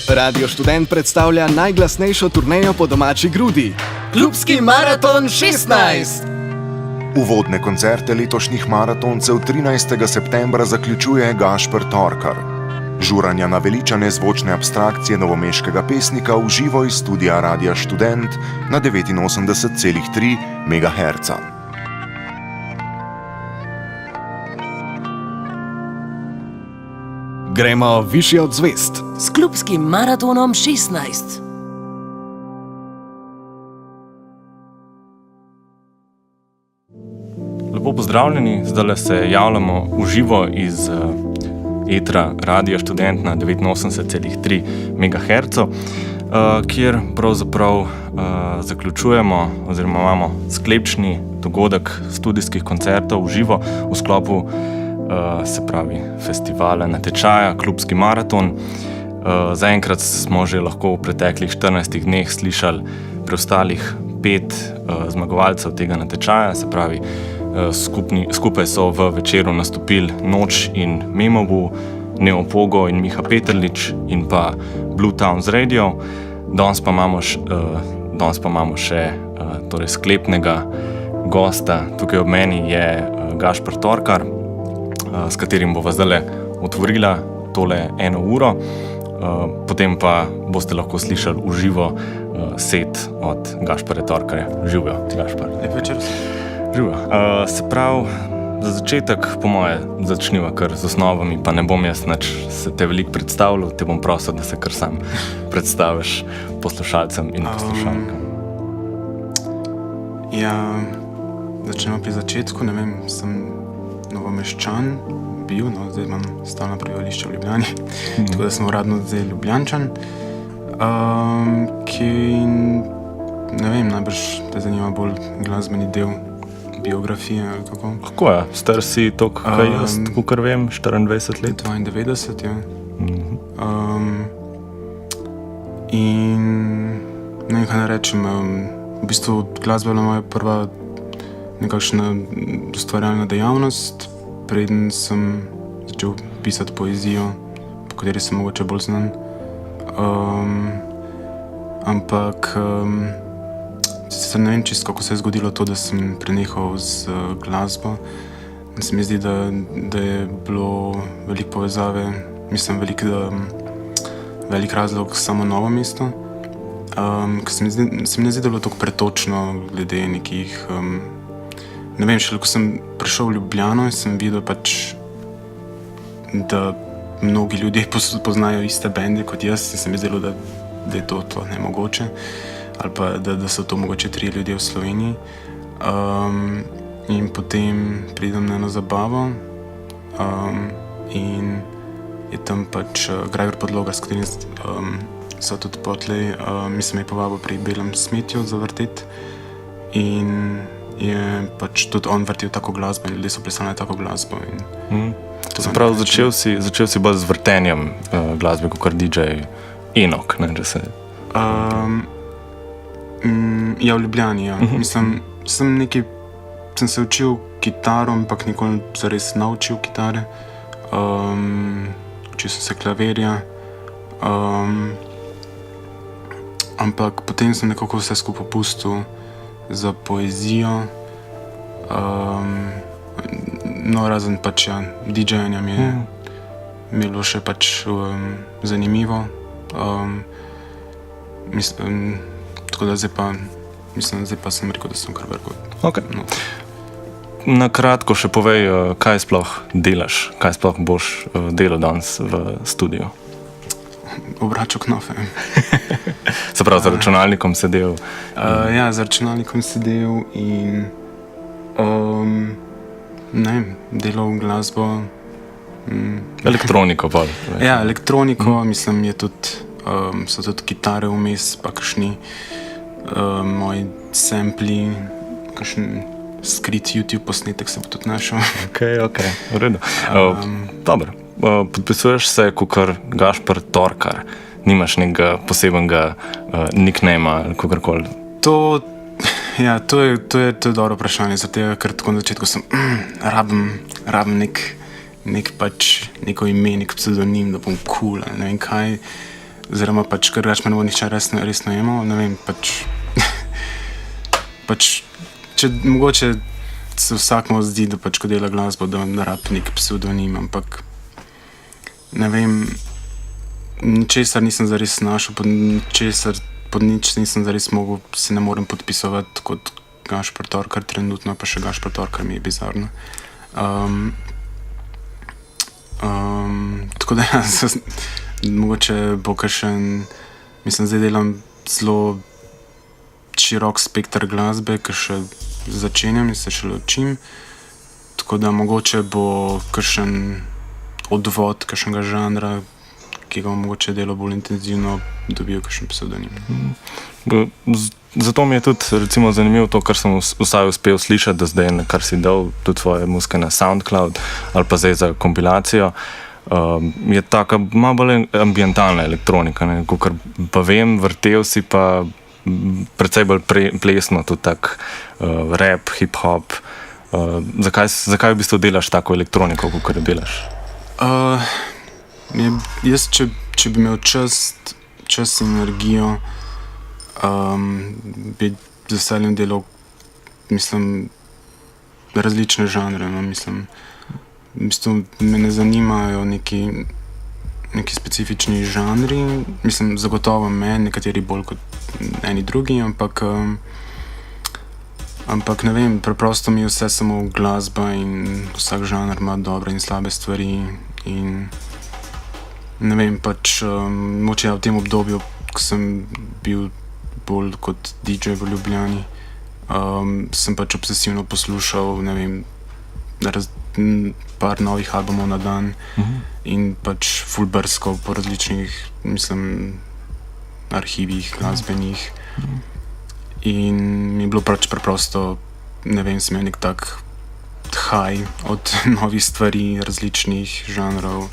Radio Študent predstavlja najglasnejšo turnejo po domači grudi. Klubski maraton 16! Uvodne koncerte letošnjih maratoncev 13. septembra zaključuje Gašper Torkar. Žuranja naveličane zvočne abstrakcije novomeškega pesnika v živo iz studia Radia Študent na 89,3 MHz. Gremo višje od zvezd. S klubskim maratonom 16. Lepo pozdravljeni, zdaj se javljamo v živo iz etra Radia Študent na 89,3 MHz, kjer pravzaprav zaključujemo oziroma imamo sklepčni dogodek studijskih koncertov v živo v sklopu se pravi festivala natečaja Klubski maraton. Zaenkrat smo že lahko v preteklih 14 dneh slišali preostalih 5 zmagovalcev tega natečaja, se pravi skupaj so v večeru nastopili Noč in Memobu, Neopogo in Miha Peterlič in pa Blue Towns Radio. Danes pa imamo še torej sklepnega gosta. Tukaj ob meni je Gašper Torkar, s katerim bova zdaj otvorila tole 1 uro, potem pa boste lahko slišali v živo set od Gašperja Torkarja. Živijo, Gašper. Lep večer. Živijo. Se pravi, za začetek, po moje, začniva kar z osnovami, pa ne bom jaz nič se te veliko predstavljal, te bom prosil, da se kar sam predstaviš poslušalcem in poslušalkam. Začnemo pri začetku, ne vem, sem Novomeščan bil, zdaj imam stalno prebivališče v Ljubljani, tako da sem uradno zdaj Ljubljančan, ki, ne vem, najbrž te zanima bolj glasbeni del biografije ali kako. Kako je? Star si toliko, kaj jaz, kakor vem, 24 let? 92, ja. In ne vem, kaj ne rečem, v bistvu glasba je bila moja prva nekakšna ustvarjalna dejavnost, preden sem začel pisati poezijo, po kateri sem mogoče bolj znan. Ampak se ne vem čisto, kako se je zgodilo to, da sem prenehal z glasbo. Se mi zdi, da je bilo veliko povezave, mislim, velik razlog samo Novo mesto, ker se mi ne zdi, da je bilo tako pretočno glede nekih. Ne vem, šele ko sem prišel v Ljubljano in sem videl pač, da mnogi ljudje poznajo iste bende kot jaz, in se mi zdelo, da je to nemogoče, ali pa da so to mogoče 3 ljudje v Sloveniji. In potem pridem na eno zabavo in je tam pač Gregor Podlogar, s katerim so tudi potlej, mislim, je povabil pri Belem smetju za vrtet in je pač tudi on vrtil tako glasbo in ljudje so plesali tako glasbo. Se pravi, začel si bolj z vrtenjem glasbe, kot DJ Enok, ne, že se... Ja, v Ljubljani, ja. Mislim, sem se učil kitaro, ampak nikoli zares naučil kitare. Učil sem se klavirja. Ampak potem sem nekako vse skupaj pustil za poezijo, no razen pač DJ-anja mi je bilo še pač zanimivo, tako da zdaj pa sem rekel, da sem kar vrgel. Okay. No. Na kratko še povej, kaj sploh delaš, kaj sploh boš delal danes v studiu? Obračal knofe. Se pravi, za računalnikom sedel? Ja, za računalnikom sedel in delal glasbo. Elektroniko pa? Ja, elektroniko, mislim, so tudi kitare vmes, pa kakšni moji sampli, kakšen skrit YouTube posnetek se bo tudi našel. Ok, v redu. Dobro. Podpisuješ se kakor Gašper Torkar, nimaš nekega posebenega nicknama ali kakorkoli? To je dobro vprašanje, zato ker tako na začetku sem rabim neko ime, nek pseudonim, da bom cool, ne vem kaj. oziroma pač, ker me ne bo nihče resno jemal, ne vem, mogoče se vsakmu zdi, da pač, ko dela glasbo, da rab nek pseudonim, ampak ne vem, ničesar nisem zares našel, pod nič nisem zares mogel, se ne morem podpisovati kot Gašper Torkar, trenutno pa še Gašper Torkar mi je bizarno. Tako da mogoče bo kakšen, mislim, zdaj delam zelo širok spektr glasbe, ker še začenjam in se še učim, tako da mogoče bo kakšen odvod kakšnega žanra, ki ga mogoče delo bolj intenzivno, dobil kakšen pseudonim. Zato mi je tudi recimo zanimivo to, kar sem vsaj uspel slišati, da zdaj, kar si dal tudi tvoje muzike na SoundCloud ali pa zdaj za kompilacijo, je taka malo bolj ambientalna elektronika, ne, kakor pa vem, vrtel si pa precej bolj plesno, tudi tak rap, hip-hop. Zakaj v bistvu delaš tako elektroniko, kakor jo delaš? Jaz, če bi imel čas in energijo, bi z veseljem delal, mislim, različne žanre, no, mislim. V bistvu me ne zanimajo neki specifični žanri, mislim, zagotovo me, nekateri bolj kot eni drugi, ampak ne vem, preprosto mi je vse samo glasba in vsak žanr ima dobre in slabe stvari in ne vem, pač moče v tem obdobju, ko sem bil bolj kot DJ v Ljubljani, sem pač obsesivno poslušal, ne vem, par novih albumov na dan in pač ful brskal po različnih, mislim, arhivih glasbenih in mi je bilo pač preprosto, ne vem, sem imel nek tak high od novih stvari, različnih žanrov.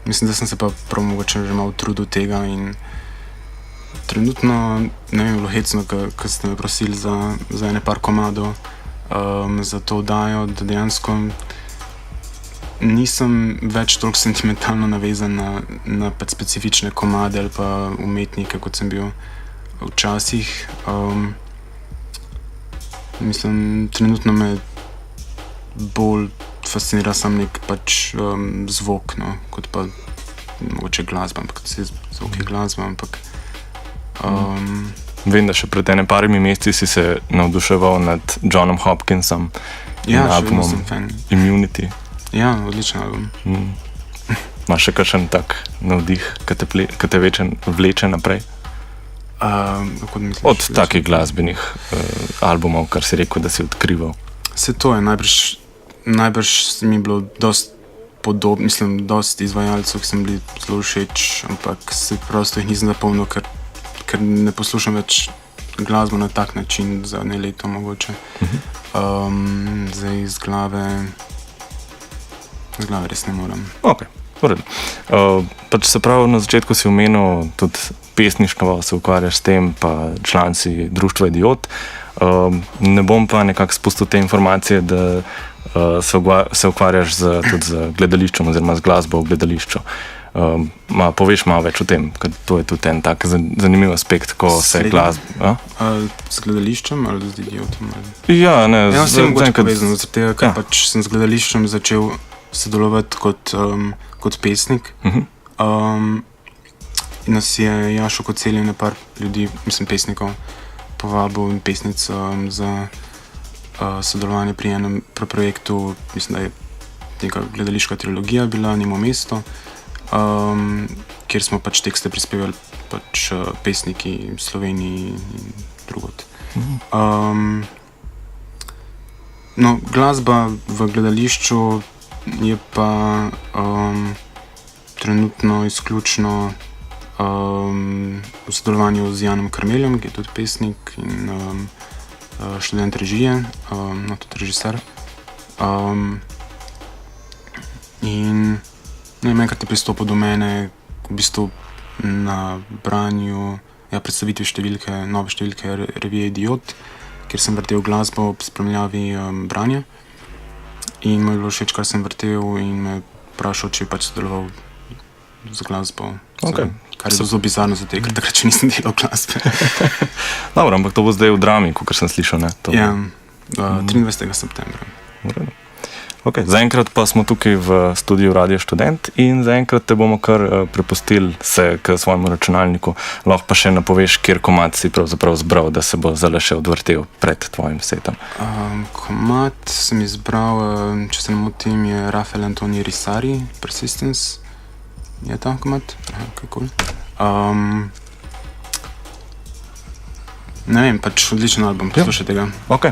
Mislim, da sem se pa prav mogoče že malo trudil tega in trenutno, ne vem, bilo hecno, ko ste me prosili za ene par komadov za to oddajo, da dejansko nisem več toliko sentimentalno navezan na pač specifične komade ali pa umetnike, kot sem bil včasih. Mislim, trenutno me bolj fascinira sam nek pač zvok, no, kot pa mogoče glasba, ampak zvok je glasba, ampak Vem, da še pred parimi meseci si se navduševal nad Johnom Hopkinsom in albumom Immunity. Ja, odličen album. Imaš še kakšen tak navdih, ki te vleče naprej? Od takih glasbenih albumov, kar si rekel, da si odkrival. Se to je, najbrž mi je bilo dosti podobno, mislim, dosti izvajalcev, ki sem bili zelo všeč, ampak se prosto jih nisem zapomnil, ker ne poslušam več glasbo na tak način za ne leto mogoče. Zdaj iz glave res ne morem. Ok, uredno. Pač se pravi, na začetku si omenil tudi pesništvo, se ukvarjaš s tem, pa član si društva Idiot. Ne bom pa nekako spustil te informacije, da se ukvarjaš tudi z gledališčem oziroma z glasbo v gledališču. Poveš malo več o tem, ker to je tudi en tak zanimiv aspekt, ko se glasba... Z gledališčem ali z Idiotom? Ja, ne. Ja, sem mogoče povezan, zaradi tega, ker pač sem z gledališčem začel sodelovati kot pesnik. In nas je Jašo Kocelj in par ljudi, mislim pesnikov, povabil in pesnic za sodelovanje pri enem projektu, mislim, da je neka gledališka trilogija bila, Nemo mesto, kjer smo pač tekste prispevali pač pesniki v Sloveniji in drugod. No, glasba v gledališču je pa trenutno izključno v sodelovanju z Janom Karmeljem, ki je tudi pesnik in študent režije, tudi režiser. In enkrat je pristopil do mene v bistvu na branju, predstavitvi nove številke revije Idiot, kjer sem vrtel glasbo ob spremljavi branja. In mu je bilo všeč, kar sem vrtel in me vprašal, če je pač sodeloval z glasbo. Okej. Kar je bilo zelo bizarno, zato ker takrat še nisem delal glasbe. Dobro, ampak to bo zdaj v drami, kot sem slišal. Ne? To... Ja, 23. septembra. V redu. Okay, zaenkrat pa smo tukaj v studiu Radio Študent in zaenkrat te bomo kar prepustili se k svojemu računalniku. Lahko pa še napoveš, kjer komad si pravzaprav zbral, da se bo zdaj še odvrtel pred tvojim setom. Komad sem izbral, če se ne motim, je Rafael Antoni Risari, Persistence. Je ta komad? Kaj cool. Ne vem, pač odličen album, poslušajte ga. Okay.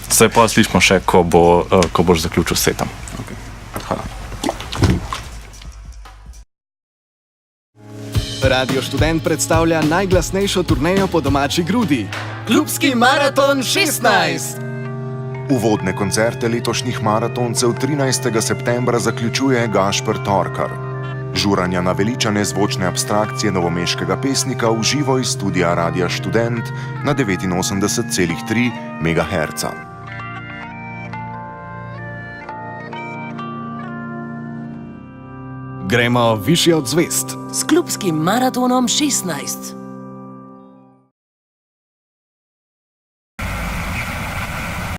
Se pa slišimo še, ko boš zaključil setom. Okay. Hvala. Radio Študent predstavlja najglasnejšo turnejo po domači grudi. Klubski maraton 16! Uvodne koncerte letošnjih maratoncev 13. septembra zaključuje Gašper Torkar. Žuranja naveličane zvočne abstrakcije novomeškega pesnika v živo iz studia Radia Študent na 89,3 MHz. Gremo višje od zvezd. S klubskim maratonom 16.